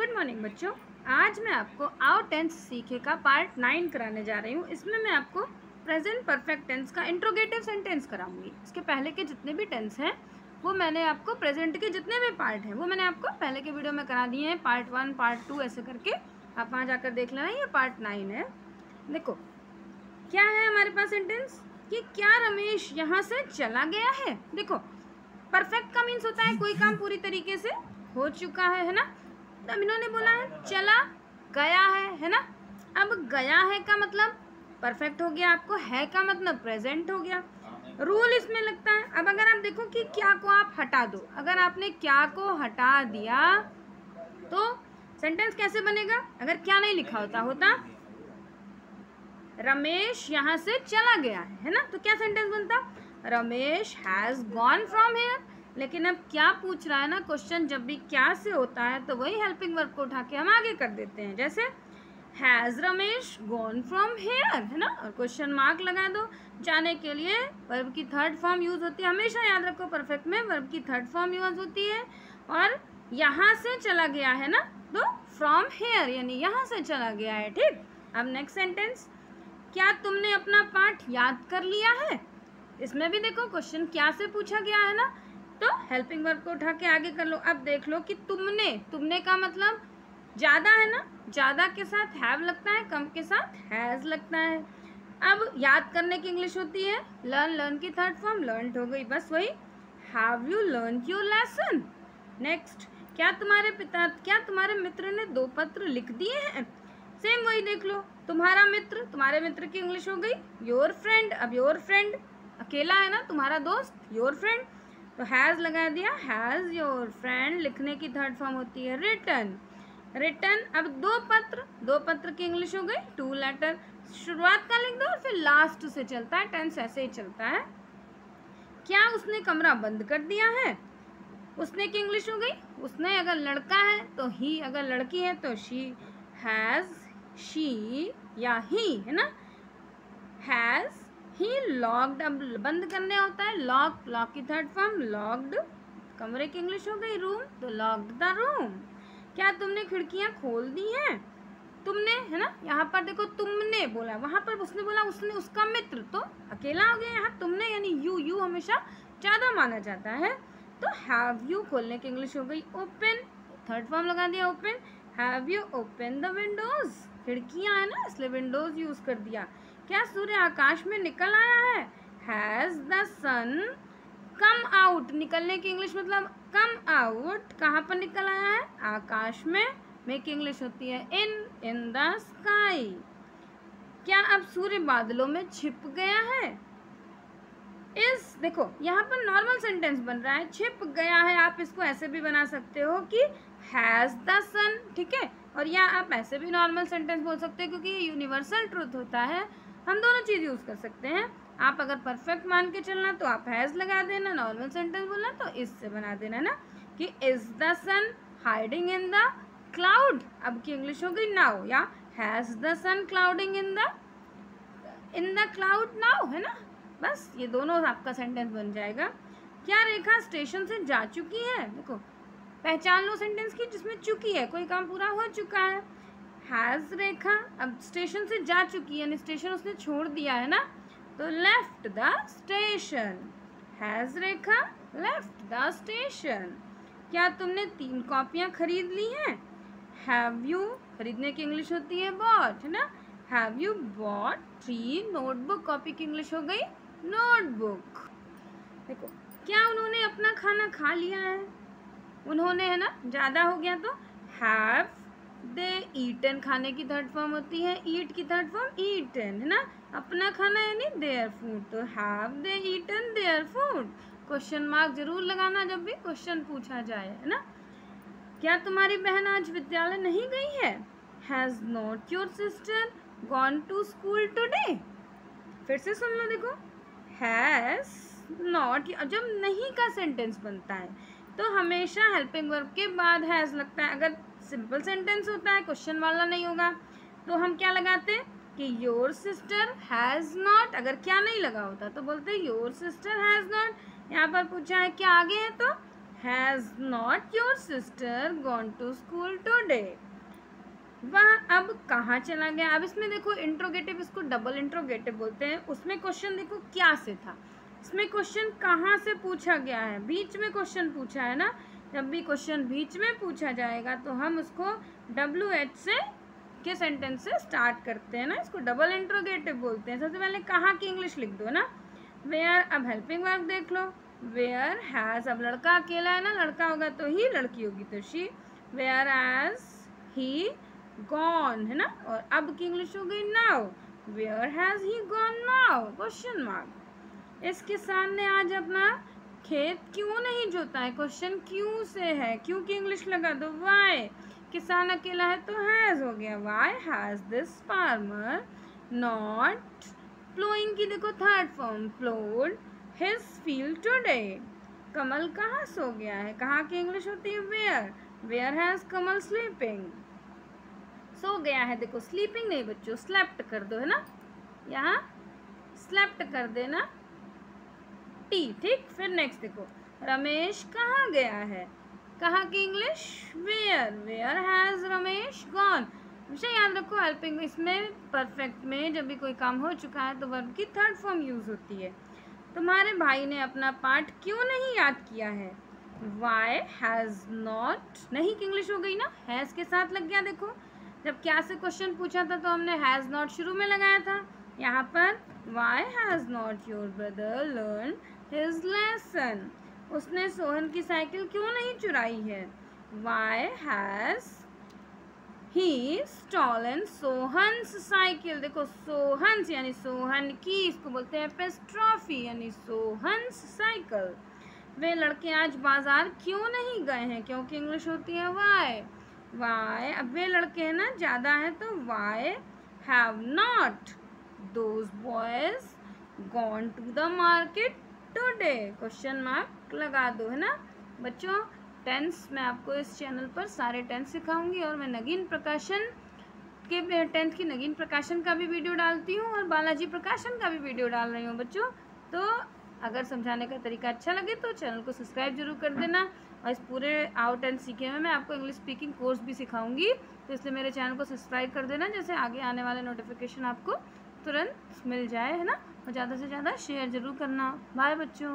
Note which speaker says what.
Speaker 1: Good morning बच्चों। आज मैं आपको आओ टेंस सीखे का पार्ट 9 कराने जा रही हूँ। इसमें मैं आपको प्रेजेंट परफेक्ट टेंस का इंट्रोगेटिव सेंटेंस कराऊंगी। इसके पहले के जितने भी टेंस हैं वो मैंने आपको प्रेजेंट के जितने भी पार्ट हैं वो मैंने आपको पहले के वीडियो में करा दिए हैं। पार्ट 1 पार्ट 2 ऐसे करके आप वहाँ जाकर देख लेना। ये पार्ट 9 है। देखो क्या है हमारे पास सेंटेंस कि क्या रमेश यहाँ से चला गया है। देखो परफेक्ट का मीन्स होता है कोई काम पूरी तरीके से हो चुका है ना। अब इन्होंने बोला है चला गया है ना। अब गया है का मतलब परफेक्ट हो गया, आपको है का मतलब प्रेजेंट हो गया। रूल इसमें लगता है। अब अगर आप देखो कि क्या को आप हटा दो, अगर आपने क्या को हटा दिया तो सेंटेंस कैसे बनेगा। अगर क्या नहीं लिखा होता रमेश यहाँ से चला गया है ना, तो क्या सेंटेंस बनता Ramesh has gone from here. लेकिन अब क्या पूछ रहा है ना क्वेश्चन, जब भी क्या से होता है तो वही हेल्पिंग वर्ब को उठा के हम आगे कर देते हैं। जैसे has Ramesh gone from here है ना, और क्वेश्चन मार्क लगा दो। जाने के लिए वर्ब की थर्ड फॉर्म यूज होती है। हमेशा याद रखो परफेक्ट में वर्ब की थर्ड फॉर्म यूज होती है। और यहाँ से चला गया है ना, तो फ्रॉम हियर यानी यहाँ से चला गया है। ठीक, अब नेक्स्ट सेंटेंस, क्या तुमने अपना पाठ याद कर लिया है। इसमें भी देखो क्वेश्चन क्या से पूछा गया है ना, तो हेल्पिंग वर्ब को उठा के आगे कर लो। अब देख लो कि तुमने का मतलब ज़्यादा है ना, ज़्यादा के साथ हैव लगता है, कम के साथ हैज़ लगता है। अब याद करने की इंग्लिश होती है लर्न की थर्ड फॉर्म लर्नड हो गई, बस वही have you learn your lesson. Next, क्या तुम्हारे मित्र ने 2 पत्र लिख दिए हैं। सेम वही देख लो, तुम्हारा मित्र, तुम्हारे मित्र की इंग्लिश हो गई योर फ्रेंड। अब योर फ्रेंड अकेला है ना, तुम्हारा दोस्त, योर फ्रेंड, तो हैज़ लगा दिया हैज़ योर फ्रेंड। लिखने की थर्ड फॉर्म होती है रिटन। अब 2 पत्र की इंग्लिश हो गई 2 लेटर। शुरुआत का लिख दो और फिर लास्ट से चलता है, टेंस ऐसे ही चलता है। क्या उसने कमरा बंद कर दिया है। उसने की इंग्लिश हो गई उसने। अगर लड़का है तो ही, अगर लड़की है तो शी, हैज़ शी या ही है ना। Has he locked. अब बंद करने होता है लॉक की थर्ड फॉर्म लॉक्ड। कमरे की इंग्लिश हो गई रूम, तो लॉक्ड द रूम। क्या तुमने खिड़कियां खोल दी हैं। तुमने है ना, यहाँ पर देखो तुमने बोला, वहां पर उसने बोला उसने, उसका मित्र, तो अकेला हो गया। यहाँ तुमने यानी यू हमेशा ज़्यादा माना जाता है। तो हैव यू खोलने की इंग्लिश हो गई ओपन, थर्ड फॉर्म लगा दिया open. Have you open the Windows. खिड़कियां है ना इसलिए विंडोज यूज कर दिया। क्या सूर्य आकाश में निकल आया है। Has the sun come out. निकलने की इंग्लिश मतलब कम आउट। कहाँ पर निकल आया है, आकाश में की इंग्लिश होती है इन द स्काई। क्या अब सूर्य बादलों में छिप गया है। इस देखो यहाँ पर नॉर्मल सेंटेंस बन रहा है, छिप गया है। आप इसको ऐसे भी बना सकते हो कि हैज़ द सन, ठीक है। और या आप ऐसे भी नॉर्मल सेंटेंस बोल सकते हैं, क्योंकि ये यूनिवर्सल ट्रूथ होता है, हम दोनों चीज़ यूज़ कर सकते हैं। आप अगर परफेक्ट मान के चलना तो आप हैज़ लगा देना, नॉर्मल सेंटेंस बोलना तो इससे बना देना ना कि is the sun hiding in the cloud. अब की इंग्लिश हो गई नाउ, या has the sun clouding in the cloud now है ना। बस ये दोनों आपका सेंटेंस बन जाएगा। क्या रेखा स्टेशन से जा चुकी है। देखो पहचान लो सेंटेंस की जिसमें चुकी है, कोई काम पूरा हो चुका है। हैज़ रेखा अब स्टेशन से जा चुकी है यानी स्टेशन उसने छोड़ दिया है ना, तो left the station. Has Rekha left the station. क्या तुमने 3 कॉपियाँ खरीद ली हैं। हैव यू खरीदने की इंग्लिश होती है बॉट है ना। Have you bought 3 notebook. Copy की इंग्लिश हो गई नोटबुक। देखो क्या उन्होंने अपना खाना खा लिया है। उन्होंने है ना ज़्यादा हो गया तो हैव दे ईटन। खाने की थर्ड फॉर्म होती है ईट की थर्ड फॉर्म ईटन है ना। अपना खाना यानी देयर फूड, तो have they eaten their food. Question mark जरूर लगाना जब भी क्वेश्चन पूछा जाए है ना। क्या तुम्हारी बहन आज विद्यालय नहीं गई है। Has not your sister gone to school today. फिर से सुन लो, देखो हैज़ नॉट, जब नहीं का सेंटेंस बनता है तो हमेशा हेल्पिंग वर्ब के बाद हैज़ लगता है। अगर सिंपल सेंटेंस होता है क्वेश्चन वाला नहीं होगा तो हम क्या लगाते हैं कि योर सिस्टर हैज़ नॉट। अगर क्या नहीं लगा होता तो बोलते योर सिस्टर हैज़ नॉट। यहाँ पर पूछा है क्या आगे है तो has not your sister gone to school today. वह अब कहाँ चला गया। अब इसमें देखो इंट्रोगेटिव, इसको डबल इंट्रोगेटिव बोलते हैं। उसमें क्वेश्चन देखो क्या से था, इसमें क्वेश्चन कहाँ से पूछा गया है, बीच में क्वेश्चन पूछा है ना। जब भी क्वेश्चन बीच में पूछा जाएगा तो हम उसको WH से के सेंटेंस से स्टार्ट करते हैं ना, इसको डबल इंट्रोगेटिव बोलते हैं। सबसे पहले कहाँ की इंग्लिश लिख दो ना, वेयर। अब हेल्पिंग वर्ब देख लो, वेयर हैज़। अब लड़का अकेला है ना, लड़का होगा तो ही, लड़की होगी तो she. Where has he gone है ना, और अब की इंग्लिश हो गई now, where has he gone now, question mark. इसके सामने आज अपना खेत क्यों नहीं जोता है, क्वेश्चन क्यों से है, क्यों की इंग्लिश लगा दो वाई। किसान अकेला है तो हैज़ हो गया, why has this farmer not ploughing की देखो third form, ploughed his field today. Kamal कहाँ सो गया है, कहाँ की इंग्लिश होती है where, where has Kamal sleeping, सो गया है। देखो स्लीपिंग नहीं बच्चों, स्लेप्ट कर दो है ना, यहाँ स्लेप्ट कर देना टी, ठीक। फिर नेक्स्ट देखो, रमेश कहाँ गया है, कहाँ की English where, where has Ramesh gone. हमेशा याद रखो हेल्पिंग इसमें परफेक्ट में जब भी कोई काम हो चुका है तो वर्ब की थर्ड फॉर्म यूज होती है। तुम्हारे भाई ने अपना पाठ क्यों नहीं याद किया है, वाई हैज़ नॉट, नहीं की इंग्लिश हो गई ना, हैज़ के साथ लग गया। देखो जब क्या से क्वेश्चन पूछा था तो हमने हैज़ नॉट शुरू में लगाया था, यहाँ पर why has not your brother learn his lesson, उसने सोहन की साइकिल क्यों नहीं चुराई है, why has he stolen Sohan's cycle. देखो सोहन्स यानी सोहन की, इसको बोलते हैं एपिस्ट्रॉफी यानी सोहन्स साइकिल। वे लड़के आज बाजार क्यों नहीं गए हैं, क्योंकि इंग्लिश होती है वाई, वाई। अब वे लड़के हैं ना ज़्यादा है तो why have not those boys gone to the market today, question mark लगा दो है ना बच्चों। टेंस मैं आपको इस चैनल पर सारे टेंस सिखाऊंगी, और मैं नगीन प्रकाशन के 10th की नगीन प्रकाशन का भी वीडियो डालती हूँ और बालाजी प्रकाशन का भी वीडियो डाल रही हूँ बच्चों। तो अगर समझाने का तरीका अच्छा लगे तो चैनल को सब्सक्राइब जरूर कर देना। और इस पूरे आओ 10th सीखे में मैं आपको इंग्लिश स्पीकिंग कोर्स भी सिखाऊंगी, तो इसलिए मेरे चैनल को सब्सक्राइब कर देना, जैसे आगे आने वाले नोटिफिकेशन आपको तुरंत मिल जाए है ना। और ज़्यादा से ज़्यादा शेयर ज़रूर करना। बाय बच्चों।